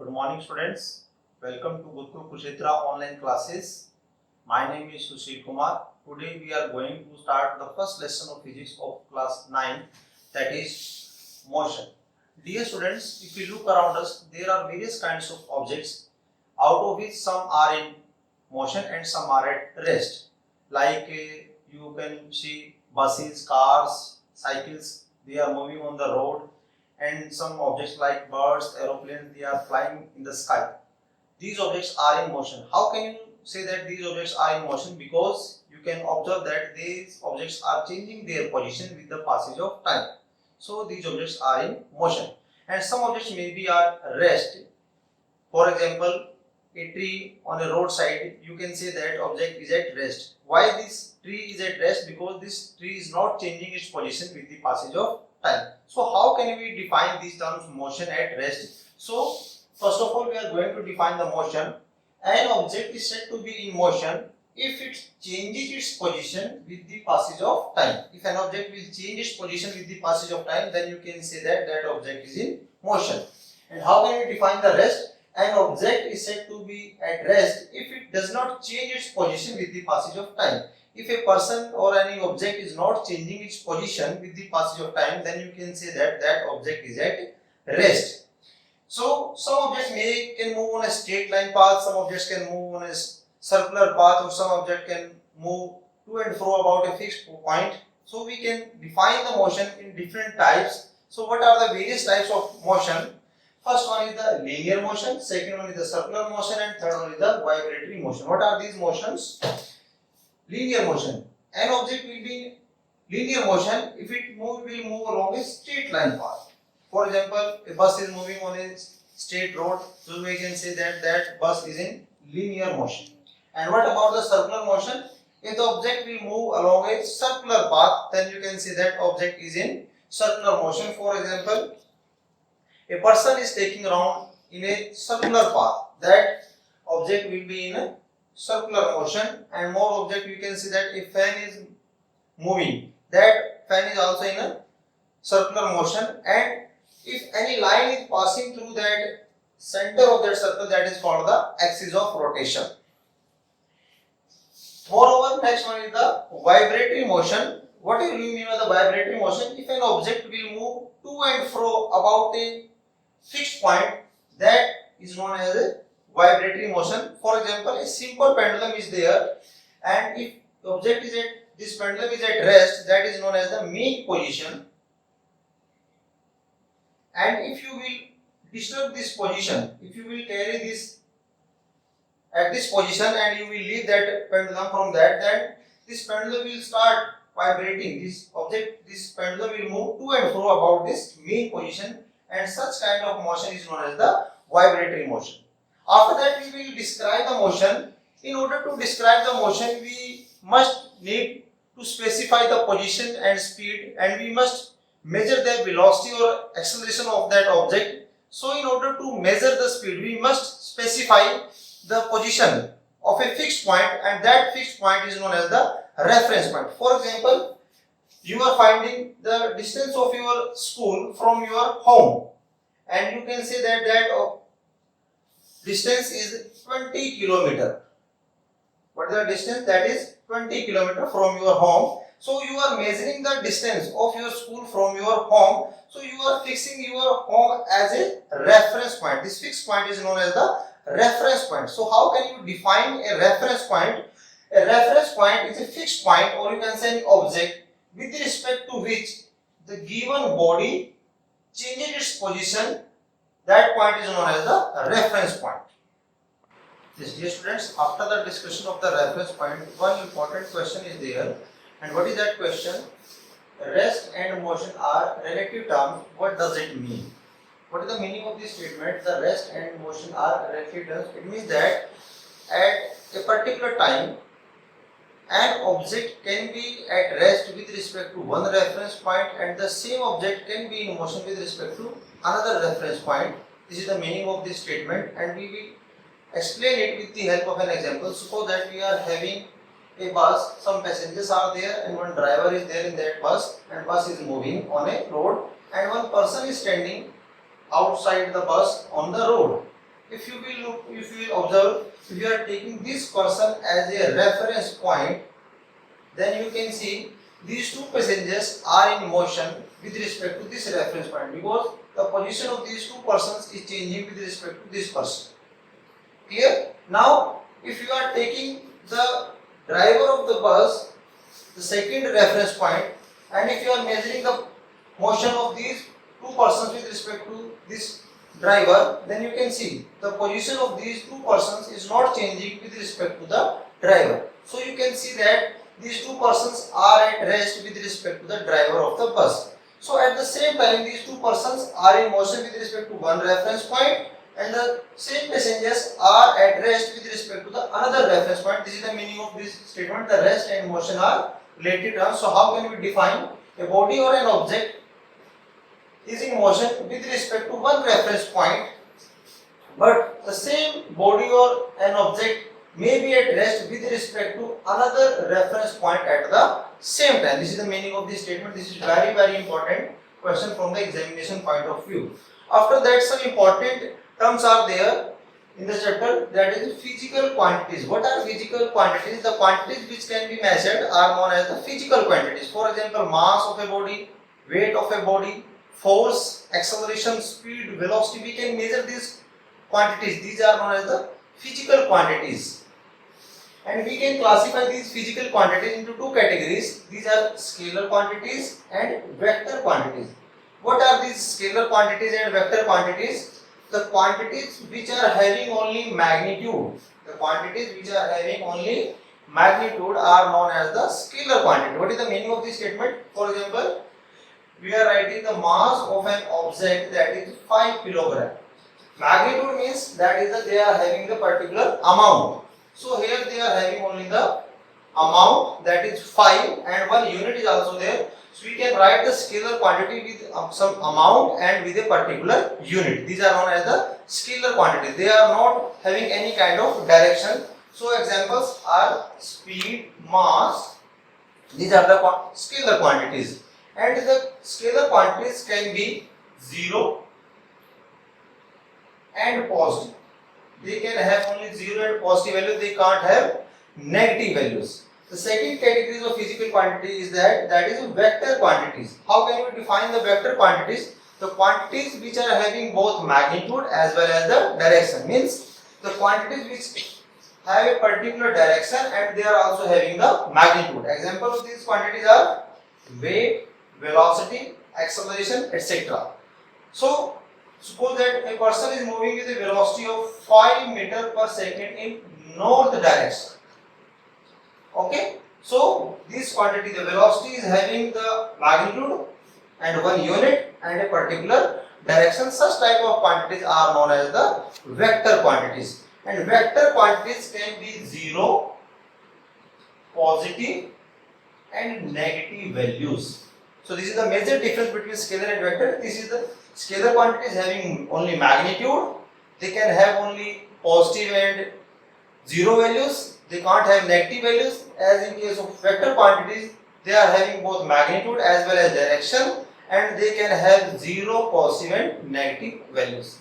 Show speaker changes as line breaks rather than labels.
Good morning, students. Welcome to Gurukul Kushetra online classes. My name is Sushil Kumar. Today we are going to start the first lesson of physics of class 9, that is motion. Dear students, if you look around us, there are various kinds of objects, out of which some are in motion and some are at rest. Like you can see buses, cars, cycles, they are moving on the road, and some objects like birds, aeroplanes, they are flying in the sky. These objects are in motion. How can you say that these objects are in motion? Because you can observe that these objects are changing their position with the passage of time. So these objects are in motion. And some objects may be at rest. For example, a tree on a roadside, you can say that object is at rest. Why this tree is at rest? Because this tree is not changing its position with the passage of time. So how can we define these terms motion at rest? So first of all, we are going to define the motion. An object is said to be in motion if it changes its position with the passage of time. If an object will change its position with the passage of time, then you can say that that object is in motion. And how can we define the rest? An object is said to be at rest if it does not change its position with the passage of time. If a person or any object is not changing its position with the passage of time, then you can say that that object is at rest. So some objects can move on a straight line path, some objects can move on a circular path, or some object can move to and fro about a fixed point. So we can define the motion in different types. So what are the various types of motion? First one is the linear motion, second one is the circular motion, and third one is the vibratory motion. What are these motions? Linear motion. An object will be in linear motion if it will move along a straight line path. For example, a bus is moving on a straight road, so we can say that that bus is in linear motion. And what about the circular motion? If the object will move along a circular path, then you can say that object is in circular motion. For example, a person is taking around in a circular path, that object will be in a circular motion. And more object, you can see that a fan is moving, that fan is also in a circular motion. And if any line is passing through that center of that circle, that is called the axis of rotation. Moreover, next one is the vibratory motion. What do you mean by the vibratory motion? If an object will move to and fro about a fixed point, that is known as a vibratory motion. For example, a simple pendulum is there, and if the object is at this pendulum is at rest, that is known as the mean position. And if you will disturb this position, if you will carry this at this position and you will leave that pendulum from that, then this pendulum will start vibrating. This object, this pendulum will move to and fro about this mean position, and such kind of motion is known as the vibratory motion. After that, we will describe the motion. In order to describe the motion, we must need to specify the position and speed, and we must measure the velocity or acceleration of that object. So in order to measure the speed, we must specify the position of a fixed point, and that fixed point is known as the reference point. For example, you are finding the distance of your school from your home, and you can say that that distance is 20 kilometer. What is the distance? That is 20 kilometer from your home. So you are measuring the distance of your school from your home. So you are fixing your home as a reference point. This fixed point is known as the reference point. So how can you define a reference point? A reference point is a fixed point, or you can say an object with respect to which the given body changes its position. That point is known as the reference point. Yes, dear students, after the discussion of the reference point, one important question is there. And what is that question? Rest and motion are relative terms. What does it mean? What is the meaning of this statement? The rest and motion are relative terms. It means that at a particular time, an object can be at rest with respect to one reference point, and the same object can be in motion with respect to another reference point. This is the meaning of this statement, and we will explain it with the help of an example. Suppose that we are having a bus, some passengers are there, and one driver is there in that bus, and bus is moving on a road, and one person is standing outside the bus on the road. if you will look, if you will observe, if you are taking this person as a reference point, then you can see these two passengers are in motion with respect to this reference point, because the position of these two persons is changing with respect to this person. Clear? Now, if you are taking the driver of the bus, the second reference point, and if you are measuring the motion of these two persons with respect to this driver, then you can see the position of these two persons is not changing with respect to the driver. So you can see that these two persons are at rest with respect to the driver of the bus. So at the same time, these two persons are in motion with respect to one reference point, and the same passengers are at rest with respect to the another reference point. This is the meaning of this statement. The rest and motion are related terms. So how can we define a body or an object is in motion with respect to one reference point, but the same body or an object may be at rest with respect to another reference point at the same time. This is the meaning of this statement. This is very important question from the examination point of view. After that, some important terms are there in the chapter, that is physical quantities. What are physical quantities? The quantities which can be measured are known as the physical quantities. For example, mass of a body, weight of a body, force, acceleration, speed, velocity. We can measure these quantities. These are known as the physical quantities. And we can classify these physical quantities into two categories. These are scalar quantities and vector quantities. What are these scalar quantities and vector quantities? The quantities which are having only magnitude. The quantities which are having only magnitude are known as the scalar quantity. What is the meaning of this statement? For example, we are writing the mass of an object, that is 5 kilogram. Magnitude means that is that they are having the particular amount. So here they are having only the amount, that is 5, and one unit is also there. So we can write the scalar quantity with some amount and with a particular unit. These are known as the scalar quantities. They are not having any kind of direction. So examples are speed, mass. These are the scalar quantities. And the scalar quantities can be 0 and positive. They can have only 0 and positive values. They can't have negative values. The second category of physical quantity is that is vector quantities. How can we define the vector quantities? The quantities which are having both magnitude as well as the direction. Means the quantities which have a particular direction and they are also having the magnitude. Example of these quantities are weight, velocity, acceleration, etc. So suppose that a person is moving with a velocity of 5 meters per second in north direction. Okay, so this quantity, the velocity is having the magnitude and one unit and a particular direction. Such type of quantities are known as the vector quantities. And vector quantities can be 0, positive and negative values. So this is the major difference between scalar and vector. This is the scalar quantities having only magnitude. They can have only positive and 0 values. They can't have negative values. As in case of vector quantities, they are having both magnitude as well as direction, and they can have 0, positive and negative values.